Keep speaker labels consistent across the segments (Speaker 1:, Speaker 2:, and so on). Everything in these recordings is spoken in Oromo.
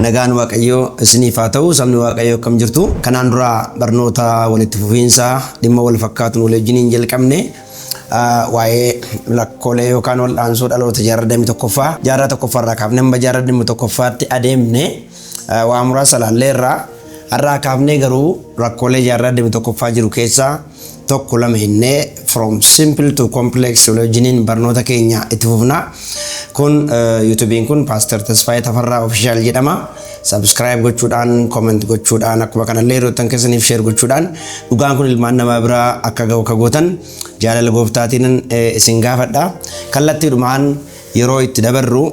Speaker 1: Nagaan Waaqayyoo isiniif haa ta'u, sabni Waaqayyoo akkam jirtu. Kanaan dura barnoota walitti fufiinsaa dhimma wal fakkaatuun wal wajjiniin jalqabne waa'ee lakkoolee yookaan wal'aansoo dhaloota jaarraa 21ffaa jaarraa tokkoffaarraa kaafnee hanga jaarraa 21ffaatti adeemne waa muraasa ilaalleerra. Har'aa kaafnee garuu rakkoolee jaarraa 21ffaa jiru keessaa tokko lama innee from simple to complex wal wajjiniin barnoota keenya itti fufna. Kun YouTubein kun Pastor Tasfaayee Tafarraa Official jedhama. Subscribe gochuudhaan, comment gochuudhaan, akkuma kanallee yeroo tan keessaniif share gochuudhaan dhugaan kun ilmaan namaa biraa akka ga'u kagootan jaalala gooftaatiin isin gaafadha. Kallattiidhumaan yeroo itti dabarru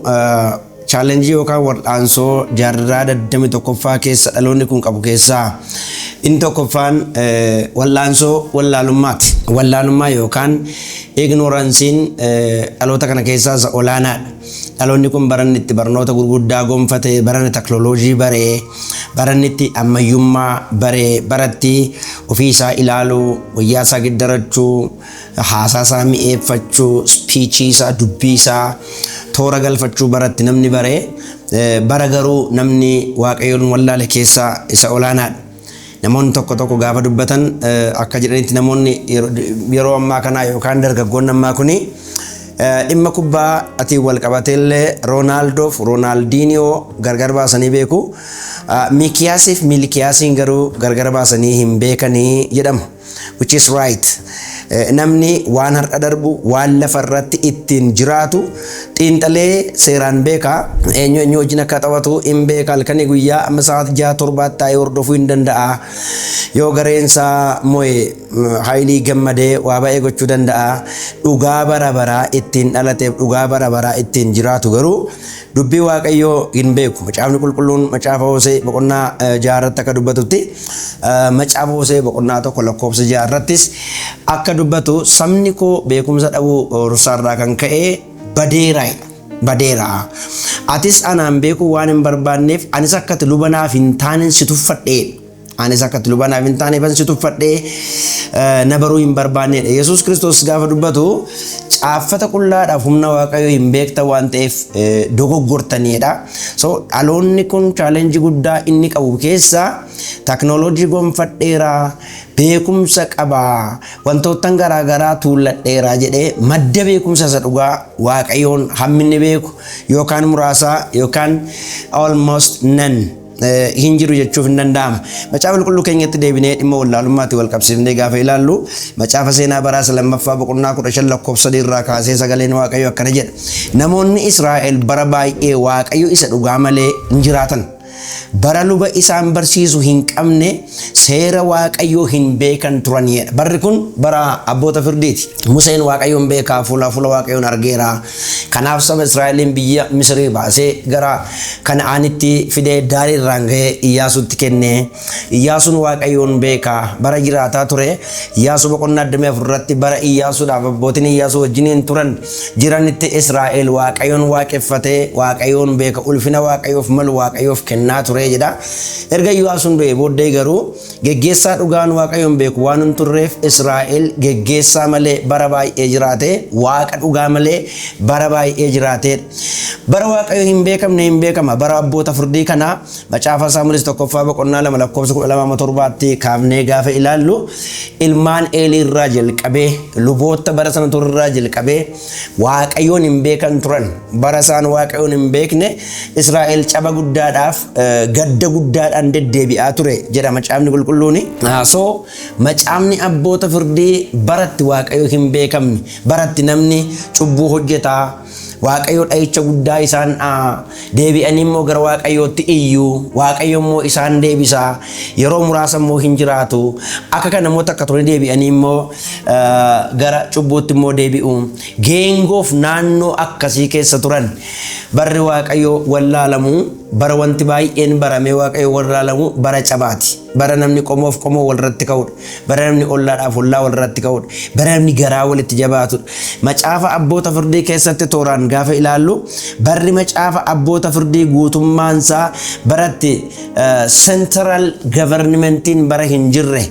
Speaker 1: challenge yookaan wal'aansoo jaarraa 21ffaa keessa dhaloonni kun qabu keessaa inni tokkoffaan wal'aansoo wallaalummaati. Wallaalummaa yookaan ignoransiin dhaloota kana keessaa olaanaadha. Dhaloonni kun baranni itti barnoota gurguddaa gonfate, baranni teknooloojii baree, baranni itti ammayyummaa baree, baratti ofii isaa ilaaluu, wayyaa isaa giddarachuu, haasaa isaa mi'eeffachuu, spiichii isaa, dubbii isaa toora galfachuu baratti namni baree, bara garuu namni Waaqayyoon wallaale keessaa isa olaanaadha. Namoonni tokko gaafa dubbatan akka jedhanitti namoonni yeroo ammaa kanaa yookaan dargaggoonni ammaa kuni dhimma kubbaa ati wal qabateellee Roonaaldoof Roonaaldiniyoo gargar baasanii beeku. Mikiyaasiif Milikiyaasiin garuu gargar baasanii hin beekanii jedhama. Which is right. Namni waan har'a darbu waan lafarratti ittiin jiraatu xiinxalee seeraan beeka. Eenyu wajjin akka taphatu hin beeka. Halkanii guyyaa amma sa'aatii 6-7 taa'ee hordofuu hin danda'a. Yoo gareensaa mo'e Haayilii Gammadee waa baay'ee gochuu danda'a. Dhugaa bara baraa ittiin dhalateef dhugaa bara baraa ittiin jiraatu garuu dubbii Waaqayyoo hin beeku. Macaafni qulqulluun macaafa Hosee boqonnaa 6 akka dubbatutti macaafa Hosee boqonnaa 1 lakkoofsa 6 akka dubbatu sabni koo beekumsa dhabuu rusaarraa kan ka'e badeera. Atis anaan beeku waan hin barbaanneef anis akkati lubanaaf hin taane si tuffadhee. Anis akkati lubanaaf hin taane si tuffadhee na baruu hin barbaannedha. Yesuus Kiristoos gaafa dubbatu caaffata qullaadhaaf humna Waaqayyoo hin beekta waan ta'eef dogoggortaniidha. So dhaloonni kun challenge guddaa inni qabu keessaa teknooloojii gonfadheeraa, beekumsa qabaa, wantootan garaagaraa tuulladheeraa jedhee madda beekumsa isa dhugaa Waaqayyoon hamminni beeku yookaan muraasaa yookaan almost none hin jiru jechuuf hin danda'ama. Macaafa qulqulluu keenyatti deebinee dhimma wallaalummaatti wal qabsiifnee gaafa ilaallu macaafa seenaa baraasa 2ffaa boqonnaa 15 lakkoofsa 3 irraa kaasee sagaleen Waaqayyoo akkana jedha. Namoonni Israa'el bara baay'ee Waaqayyo isa dhugaa malee hin jiraatan. Bara luba isaan barsiisu hin qabne seera Waaqayyoo hin beekan turanidha. Barri kun bara abboota firdiiti. Museen Waaqayyoon beekaa fuula Waaqayyoon argeera. Kanaaf saba Israa'eliin biyya Misrii baasee gara Kana'aanitti fidee daarii irraan ga'ee Iyyaasuutti kenne. Iyyaasuun Waaqayyoon beekaa bara jiraataa ture. Iyyaasuu boqonnaa 24 irratti bara Iyyaasuudhaaf abbootiin Iyyaasuu wajjiniin turan jiranitti Israa'el Waaqayyoon waaqeffatee Waaqayyoon beeka ulfina Waaqayyoof malu Waaqayyoof kennaa ture jedha. Erga Iyyaasuun du'ee booddee garuu geggeessaa dhugaan Waaqayyoon beeku waan hin turreef Israa'el geggeessaa malee bara baay'ee jiraate, Waaqa dhugaa malee bara baay'ee jiraate. Bara Waaqayyo hin beekamne hin beekama. Bara abboota firdii kana macaafa Saamu'eel 1ffaa boqonnaa 2 lakkoofsa 12-7tti kaafnee gaafa ilaallu ilmaan Eelii irraa jalqabee luboota bara sana ture irraa jalqabee Waaqayyoon hin beekan turan. Bara isaan Waaqayyoon hin beekne Israa'el caba guddaadhaaf gadda guddaadhaan deddeebi'aa ture jedha macaafni qulqulluuni. So macaafni abboota firdii baratti Waaqayyo hin beekamne, baratti namni cubbuu hojjetaa, Waaqayyo dha'icha guddaa isaan deebi'anii immoo gara Waaqayyootti iyyuu, Waaqayyo immoo isaan deebisaa, yeroo muraasa immoo hin jiraatu. Akka kan namoota akka turan deebi'anii immoo gara cubbuutti immoo deebi'u. Geengoof naannoo akkasii keessa turan. Barri Waaqayyo wallaalamu, bara wanti baay'een baramee Waaqayyo wallaalamu bara cabaati. Bara namni qomoof qomoo walirratti ka'udha. Bara namni ollaadhaaf ollaa walirratti ka'udha. Bara namni garaa walitti jabaatudha. Macaafa abboota firdii keessatti tooraan gaafa ilaallu barri macaafa abboota firdii guutummaansaa baratti central governmentiin bara hin jirre,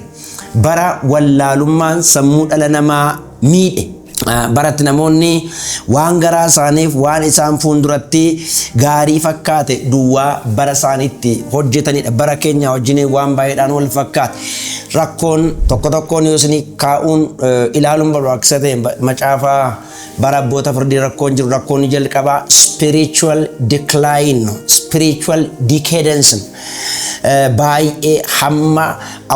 Speaker 1: bara wallaalummaan sammuu dhala namaa miidhe. baratti namoonni waan garaa isaaniif waan isaan fuulduratti gaarii fakkaate duwwaa bara isaaniitti hojjetanidha. Bara keenya wajjin waan baay'eedhaan wal fakkaata. Rakkoon tokkoon yoo isin kaa'uun ilaaluun barbaachisaa ta'e macaafa bara abboota firdii rakkoon jiru. Rakkoon jalqabaa spiritual decline, spiritual decadence. Baay'ee hamma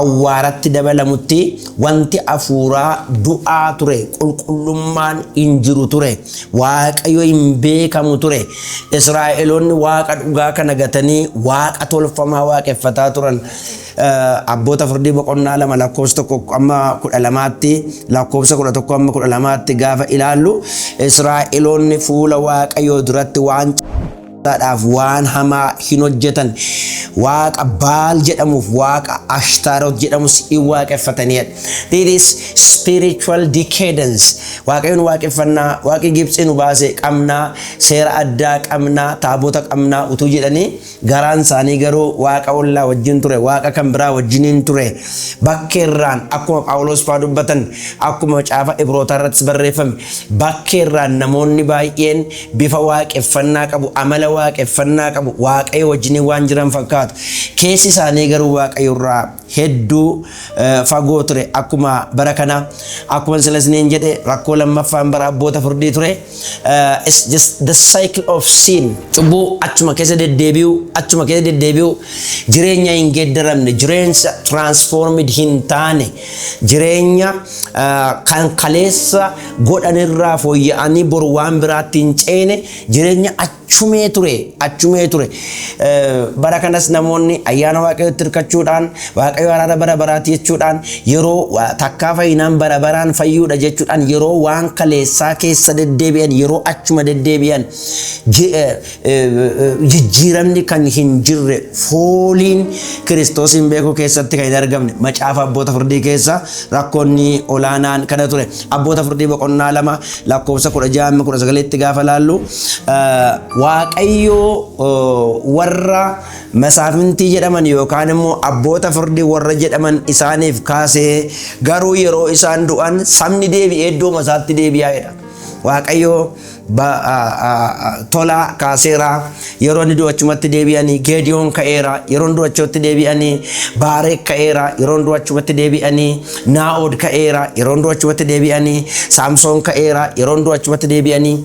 Speaker 1: awwaaratti dabalamutti wanti afuuraa du'aa ture, qulqullummaan hin jiru ture, waaqayyo hin beekamu ture. Israa'eloonni waaqa dhugaa kana gatanii waaqa tolfamaa waaqeffataa turan. Abboota firdii boqonnaa 2 lakkoofsa 1 amma 12tti, lakkoofsa 11 amma 12tti gaafa ilaallu Israa'eloonni fuula waaqayyoo duratti waan waan hamaa hin hojjetan. Waaqa Baal jedhamuuf waaqa Ashtaarot jedhamus hin waaqeffataniidha. This is spiritual decadence. Waaqayyoon waaqeffannaa, waaqi Gibxii nu baase qabnaa, seera addaa qabnaa, taabota qabnaa utuu jedhanii garaan isaanii garuu waaqa ollaa wajjin ture, waaqa kan biraa wajjiniin ture. Bakkeerraan akkuma Phaawulos fa'aa dubbatan, akkuma macaafa Ibrootaa irratti barreeffame, bakkeerraan namoonni baay'een bifa waaqeffannaa qabu, amala waaqeffannaa qabu, waaqayyo wajjiniin waan jiran fakkaatu. Keessi isaanii garuu waaqayyo irraa hedduu fagoo ture. Akkuma bara kana akkuma silasiin jedhe rakkoo lammaffaan bara abboota firdii ture. It's just the cycle of sin. Cubbuu achuma keessa deddeebi'u, jireenya hin geeddaramne, jireenya transformed hin taane, jireenya kan kaleessa godhanirraa fooyya'anii boru waan biraatti hin ceene, jireenya achumee ture. Bara kanas namoonni ayyaana waaqayyootti hirkachuudhaan, waaqayyo araara bara baraati jechuudhaan, yeroo takkaa fayyinaan bara baraan fayyuudha jechuudhaan, yeroo waan kaleessaa keessa deddeebi'an, yeroo achuma deddeebi'an, jijjiiramni kan hin jirre, fooliin Kiristoosin beekuu keessatti kan hin argamne. Macaafa abboota firdii keessa rakkoonni olaanaan kana ture. Abboota firdii boqonnaa 2 lakkoofsa 16-19tti gaafa laallu waaqayyo warra masaafintii jedhaman yookaan immoo abboota firdii warra jedhaman isaaniif kaasee, garuu yeroo isaan du'an sabni deebi'ee iddoo masaatti deebi'aadha. Waaqayyo tola kaaseera, yeroo inni du'achumatti deebi'anii, Geediyoon ka'eera, yeroo inni du'achumatti deebi'anii, Baareek ka'eera, yeroo inni du'achumatti deebi'anii, Naa'od ka'eera, yeroo inni du'achumatti deebi'anii, Saamsoon ka'eera, yeroo inni du'achumatti deebi'anii,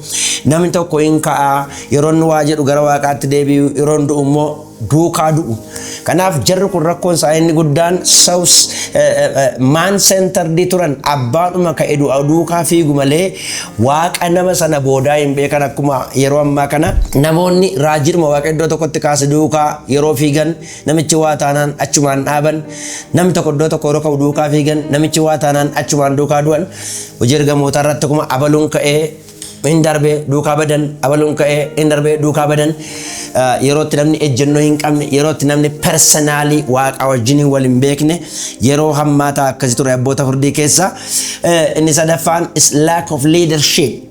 Speaker 1: namni tokko hin ka'a, yeroo inni waa jedhu gara waaqaatti deebi'u, yeroo inni du'u immoo duukaa du'u. Kanaaf jarri kun rakkoon isaa inni guddaan maan seentardi turan, abbaadhuma ka'e duukaa fiigu malee waaqa nama sana boodaa hin beekan. Akkuma yeroo ammaa kana namoonni raajidhuma waaqa iddoo tokkotti kaase duukaa yeroo fiigan, namichi waa taanaan achumaan dhaaban, namni tokko iddoo tokko yeroo ka'u duukaa fiigan, namichi waa taanaan achumaan duukaa du'an. Hojii ergamootaa irratti akkuma abaluun ka'ee hin darbee duukaa badan, abaluun ka'ee hin darbee duukaa badan. Yerootti namni ejjennoo hin qabne, yerootti namni personaalii waaqa wajjin wal hin beekne, yeroo hammaataa akkasii ture abboota firdii keessa. Inni sadaffaan is lack of leadership.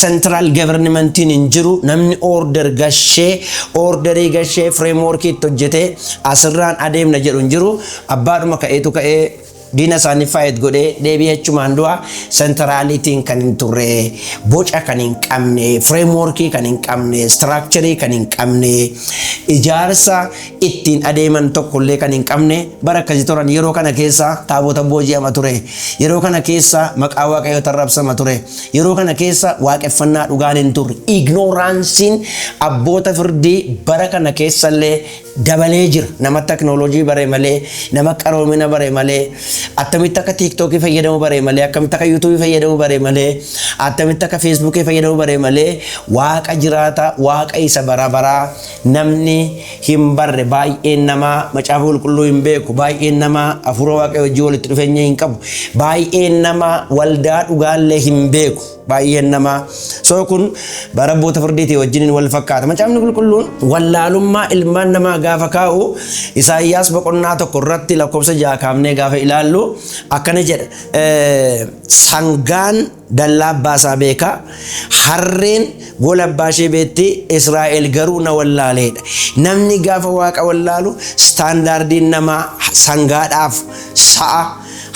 Speaker 1: Central governmentiin hin jiru, namni orderii gashee frameworkiitti hojjetee asirraan adeemna jedhu hin jiru. Abbaadhuma ka'eetu ka'ee diina isaanii faayit godhee deebi'ee achumaan du'a. Centraalitiin kan hin turre, boca kan hin qabne, frameworkii kan hin qabne, structurii kan hin qabne, ijaarsa ittiin adeeman tokkollee kan hin qabne bara akkasii turan. Yeroo kana keessa taabota booji'ama ture, yeroo kana keessa maqaa waaqayyoota arrabsama ture, yeroo kana keessa waaqeffannaa dhugaan hin turre. Ignoraansiin abboota firdii bara kana keessallee dabalee jira. Nama teknooloojii bare malee, nama qaroomina bare malee, attamitti akka TikTokii fayyadamu bare malee, akkamitti akka YouTubeii fayyadamu bare malee, attamitti akka Facebookii fayyadamu bare malee, waaqa jiraata, waaqa isa bara baraa namni hin barre. Baay'een namaa macaafa qulqulluu hin beeku, baay'een namaa hafuura waaqayyoo wajjin walitti dhufeenya hin qabu, baay'een namaa waldaa dhugaallee hin beeku, baay'een namaa. So kun bara abboota firdiitii wajjin wal fakkaata. Macaafni qulqulluun wallaalummaa ilmaan namaa gaafa kaa'u, Isaayyaas boqonnaa 1 irratti lakkoofsa 6 kaafnee gaafa ilaallu akkana jedha. Sangaan dallaa abbaasaa beeka, harreen gola abbaa ishee beetti, Israa'el garuu na wallaaleedha. Namni gaafa waaqa wallaalu staandaardiin namaa sangaadhaaf sa'a,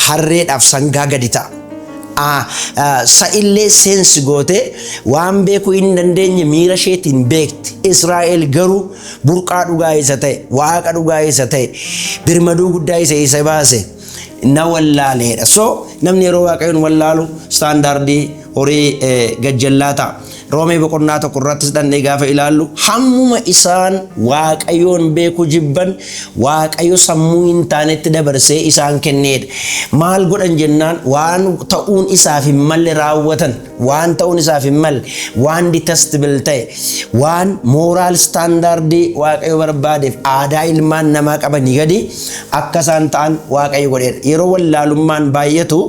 Speaker 1: harreedhaaf sangaa gadi ta'a. sa'illee seensi goote waan beekuu hin dandeenye miira isheetiin beekti. Israa'el garuu burqaa dhugaa isa ta'e, waaqa dhugaa isa ta'e, birmaduu guddaa isa baase na wallaaleedha. So namni yeroo waaqayyoon wallaalu staandardii horii gajjallaa ta'a. Roomee boqonnaa tokko irrattis dhannee gaafa ilaallu hammuma isaan waaqayyoon beekuu jibban waaqayyo sammuu hin taanetti dabarsee isaan kenneedha. Maal godhan jennaan waan ta'uun isaaf hin malle raawwatan, waan ta'uun isaaf hin malle, waan detestable ta'e, waan moraal staandardii waaqayyo barbaadeef aadaa ilmaan namaa qabanii gadi akka isaan ta'an waaqayyo godheedha. Yeroo wallaalummaan baay'atu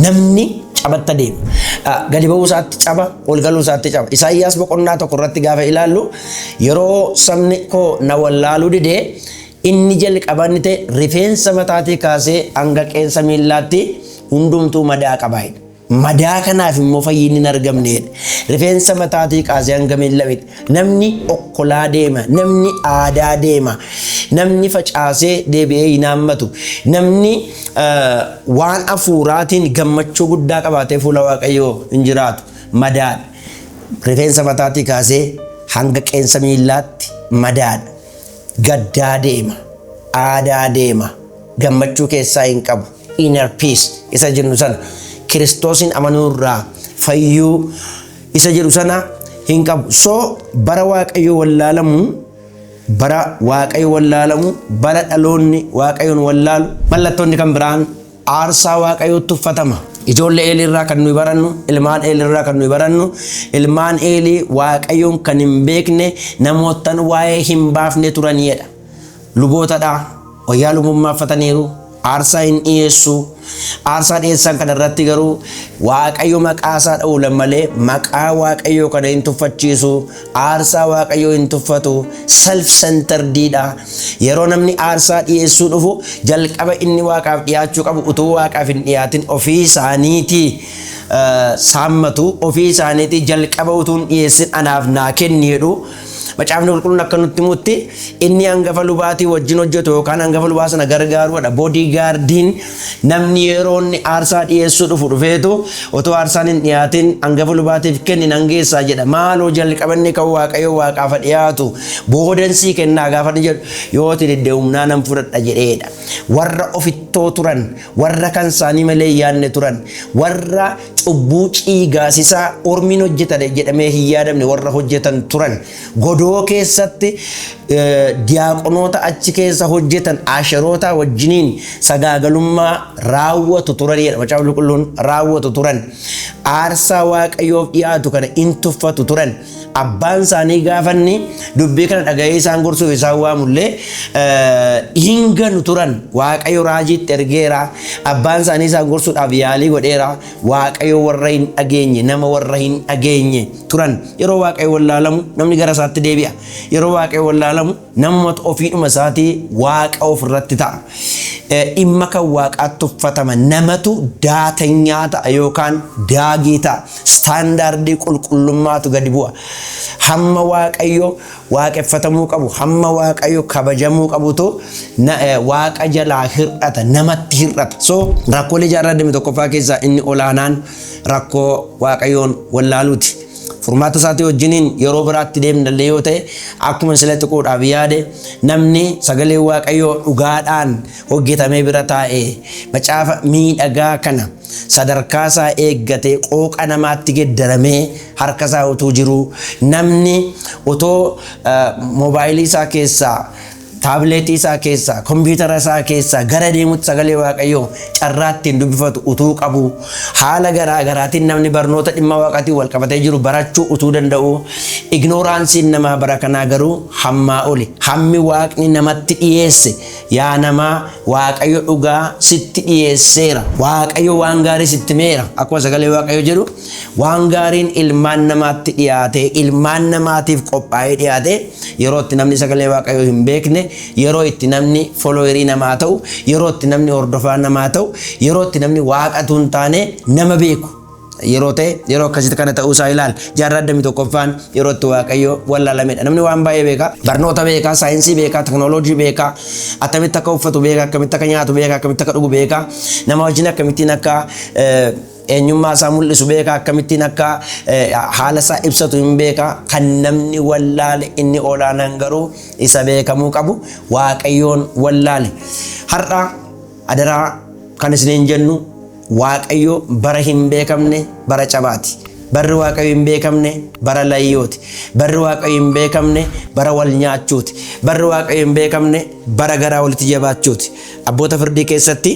Speaker 1: namni cabatta deema. Gadi ba'uu isaatti caba, ol galuu isaatti caba. Isaayyaas boqonnaa tokko irratti gaafa ilaallu yeroo sabni koo na wallaaluu didee inni jalqabanni ta'e rifeensa mataatii kaasee hanga qeensa miillaatti hundumtuu madaa qabaayidha. Madaa kanaaf immoo fayyinni hin argamneedha. Rifeensa mataatii kaasee hanga miillaatti namni okkolaa deema, namni aadaa deema, namni facaasee deebi'ee hin haammatu, namni waan hafuuraatiin gammachuu guddaa qabaatee fuula waaqayyoo hin jiraatu. Madaadha. Rifeensa mataatii kaasee hanga qeensa miillaatti madaadha. Gaddaa deema, aadaa deema, gammachuu keessaa hin qabu. Inner peace isa jennu sana Kiristoosin amanuurraa fayyuu isa jedhu sana hin qabu. So bara waaqayyo wallaalamu, bara waaqayyo wallaalamu, bara dhaloonni waaqayyoon wallaalu mallattoonni kan biraan aarsaa waaqayyootti uffatama. Ijoollee Eelirraa kan nuyi barannu, ilmaan Eelirraa kan nuyi barannu, ilmaan Eelii waaqayyoon kan hin beekne namootan waa'ee hin baafne turaniidha. Lubootadha, wayyaa lubummaa uffataniiru, aarsaa hin dhiyeessu. Aarsaa dhiyeessan kana irratti garuu waaqayyo maqaa isaa dha'uulan malee maqaa waaqayyoo kana hin tuffachiisu. Aarsaa waaqayyoo hin tuffatu. Self centeredidha. Yeroo namni aarsaa dhiyeessuu dhufu jalqaba inni waaqaaf dhiyaachuu qabu utuu waaqaaf hin dhiyaatin ofii isaaniitii saammatu, ofii isaaniitii jalqaba utuu hin dhiyeessin anaaf naa kenni jedhu. Macaafni qulqulluun akka nutti himutti inni hangafa lubaatii wajjin hojjetu yookaan hangafa lubaa sana gargaaruudha. Boodigaardiin namni yeroo inni aarsaa dhiyeessuu dhufu dhufeetu otoo aarsaan hin dhiyaatin hangafa lubaatiif kenni nan geessaa jedha. Maaloo jalqabanni kan waaqayyo waaqaaf dhiyaatu boodensii kennaa gaafa ni jedhu yooti deddeebi'umnaa nan fudhadha jedheedha. Warra ofittoo turan, warra kan isaanii malee yaadne turan, warra cubbuu ciigaasisaa ormiin hojjetan jedhamee hin yaadamne warra hojjetan turan. Godoo keessatti diyaaqonoota achi keessa hojjetan asheroota wajjiniin sagaagalummaa raawwatu turanidha. Macaafni qulqulluun raawwatu turan. Aarsaa waaqayyoof dhiyaatu kana hin tuffatu turan. Abbaan isaanii gaafanni dubbii kana dhaga'ee isaan gorsuuf isaan waamullee hin ganu turan. Waaqayyo raajiitti ergeera. Abbaan isaanii isaan gorsuudhaaf yaalii godheera. Waaqayyo warra hin dhageenye, nama warra hin dhageenye turan. Yeroo waaqayyo wallaalamu namni gara isaatti deebi'a. Yeroo waaqayyo wallaalamu namumatu ofiidhuma isaatii waaqa ofirratti ta'a. Dhimma kan waaqaatti uffatama. Namatu daatanyaa ta'a yookaan daagii ta'a. Staandardii qulqullummaatu gadi bu'a. Hamma waaqayyo waaqeffatamuu qabu, hamma waaqayyo kabajamuu qabutu waaqa jalaa hir'ata, namatti hir'ata. So rakkoolee jaarraa 21ffaa keessaa inni olaanaan rakkoo waaqayyoon wallaaluuti. Furmaata isaatii wajjiniin yeroo biraatti deemnallee yoo ta'e akkuma sila xiqqoodhaaf yaade namni sagalee waaqayyoo dhugaadhaan hojjetamee bira taa'e macaafa miidhagaa kana sadarkaa isaa eeggatee qooqa namaatti geddaramee harka isaa utuu jiru namni utoo moobaayilii isaa keessaa taabileetii isaa keessaa kompiitara isaa keessaa gara deemutti sagalee waaqayyoo carraattiin dubbifatu utuu qabu haala garaa garaatiin namni barnoota dhimma waaqaatiin wal qabatee jiru barachuu utuu danda'u ignoraansiin namaa bara kanaa garuu hammaa oli. Hammi waaqni namatti dhiyeesse yaa namaa waaqayyo dhugaa sitti dhiyeesseera. Waaqayyo waan gaarii sitti meera. Akkuma sagalee waaqayyo jedhu waan gaariin ilmaan namaatti dhiyaate ilmaan namaatiif qophaa'ee dhiyaate yeroo itti namni sagalee waaqayyo hin beekne yeroo itti namni foloowerii namaa ta'u yeroo itti namni hordofaa namaa ta'u yeroo itti namni waaqatu hin taane nama beeku yeroo ta'e yeroo akkasitti kana ta'uu isaa ilaal. Jaarraa 21ffaan yeroo itti waaqayyo wallaalamedha. Namni waan baay'ee beeka, barnoota beeka, saayinsii beeka, teknooloojii beeka, akkamitti akka uffatu beeka, akkamitti akka nyaatu beeka, akkamitti akka dhugu beeka, nama wajjin akkamittiin akka eenyummaa isaa mul'isu beeka, akkamittiin akka haala isaa ibsatu hin beeka. Kan namni wallaale inni olaanaan garuu isa beekamuu qabu Waaqayyoon wallaale. Har'a adaraa kan isiniin jennu Waaqayyo bara hin beekamne bara cabaati. Barri Waaqayyo hin beekamne bara layyooti. Barri Waaqayyo hin beekamne bara wal nyaachuuti. Barri Waaqayyo hin beekamne bara garaa walitti jabaachuuti. Abboota firdii keessatti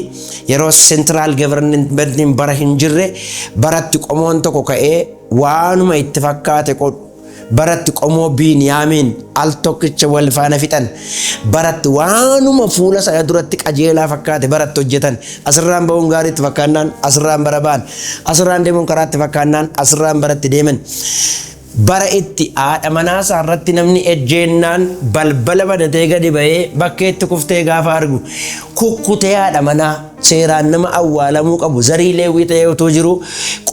Speaker 1: yeroo central government bara hin jirre baratti qomoon tokko ka'ee waanuma itti fakkaate qodhu. Baratti qomoo Biiniyaamin al tokkicha wal faana fixan. Baratti waanuma fuula isaa duratti qajeelaa fakkaate baratti hojjetan. Asirraan ba'uun gaariitti fakkaannaan asirraan bara ba'an. Asirraan deemuun karaatti fakkaannaan asirraan baratti deeman. Bara itti haadha manaasaa irratti namni ejjeennaan balbala banatee gadi ba'ee bakkeetti kuftee gaafa argu kukkutee haadha manaa seeraan nama awwaalamuu qabu zarii Leewwii ta'ee otoo jiru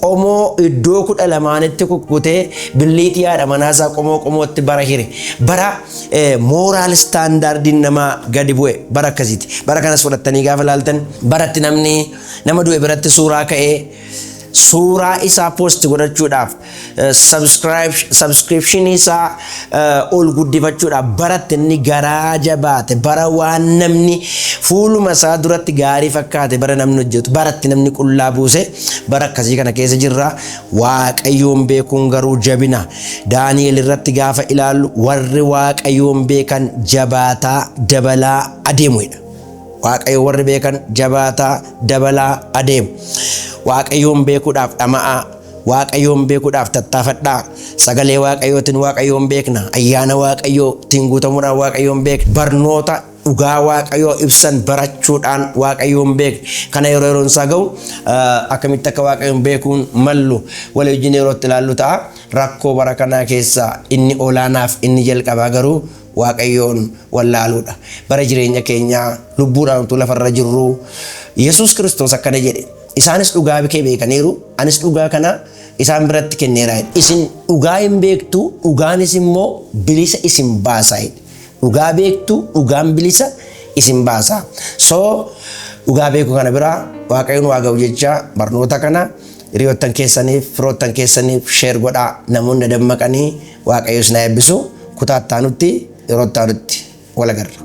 Speaker 1: qomoo iddoo 12tti kukkutee billiitii haadha manaasaa qomootti bara hire. Bara mooraal istaandaardiin namaa gadi bu'e bara akkasiiti. Bara kanas fudhattanii gaafa ilaaltan baratti namni nama du'e biratti suuraa ka'ee suuraa isaa post godhachuudhaaf subscription isaa ol guddifachuudhaaf baratti inni garaa jabaate bara waan namni fuuluma isaa duratti gaarii fakkaate bara namni hojjetu baratti namni qullaa buuse bara akkasii kana keessa jirra. Waaqayyoon beekuun garuu jabina. Daani'el irratti gaafa ilaallu warri Waaqayyoon beekan jabaataa dabalaa adeemudha. Waaqayyo warri beekan jabaataa dabalaa adeemu. Waaqayyoon beekuudhaaf dhama'a. Waaqayyoon beekuudhaaf tattaafadhaa. Sagalee Waaqayyootiin Waaqayyoon beekna. Ayyaana Waaqayyootiin guutamuudhaan Waaqayyoon beekna. Barnoota dhugaa Waaqayyoo ibsan barachuudhaan Waaqayyoon beekna. Kana yeroo yeroon isaa ga'u akkamitti akka Waaqayyoon beekuun mallu walii wajjin yerootti ilaallu ta'a. Rakkoo bara kanaa keessaa inni olaanaaf inni jalqabaa garuu Waaqayyoon wallaaluudha. Bara jireenya keenyaa lubbuudhaan utuu lafarra jirru Yesuus Kiristoos akkana jedhe. Isaanis dhugaa kee beekaniiru, anis dhugaa kana isaan biratti kenneera. Isin dhugaa hin beektu, dhugaanis immoo bilisa isin baasa. Dhugaa beektu, dhugaan bilisa isin baasa. So dhugaa beeku kana bira Waaqayyoon waa ga'u jecha barnoota kana hiriyoottan keessaniif, firoottan keessaniif share godhaa. Namoonni dammaqanii Waaqayyoos na eebbisu. Kutaa itti aanutti yeroo itti aanutti wal agarra.